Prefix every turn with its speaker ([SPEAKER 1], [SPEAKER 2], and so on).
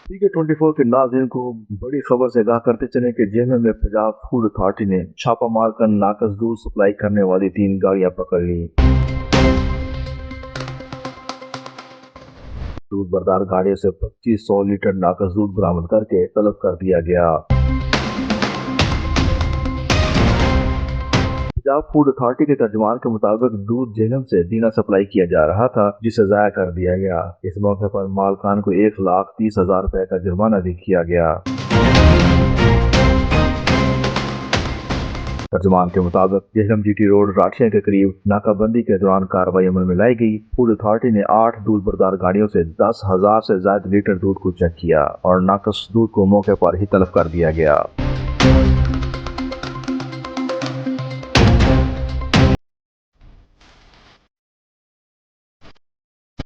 [SPEAKER 1] TK24 के नाज़रीन को बड़ी खबर से आगाह करते चले कि जेएमएम में पंजाब फूड अथॉरिटी ने छापा मारकर नाकस दूध सप्लाई करने वाली 3 गाड़ियां पकड़ ली। दूध बरदार गाड़ियों से 2500 लीटर नाकस दूध बरामद करके तलब कर दिया गया। पंजाब फूड अथॉरिटी के तर्जुमान के मुताबिक दूध जेहलम से दीना सप्लाई किया जा रहा था, जिसे जाया कर दिया गया। इस मौके पर मालकान को 1,30,000 रुपए का जुर्माना भी किया गया। तर्जुमान के मुताबिक जेहलम जीटी रोड राठिया के करीब नाकाबंदी के दौरान कार्रवाई अमल में लाई गई। फूड अथॉरिटी ने 8 दूध बरदार गाड़ियों से 10,000 से ज्यादा लीटर दूध को चेक किया और नाकस दूध को मौके पर ही तलब कर दिया गया।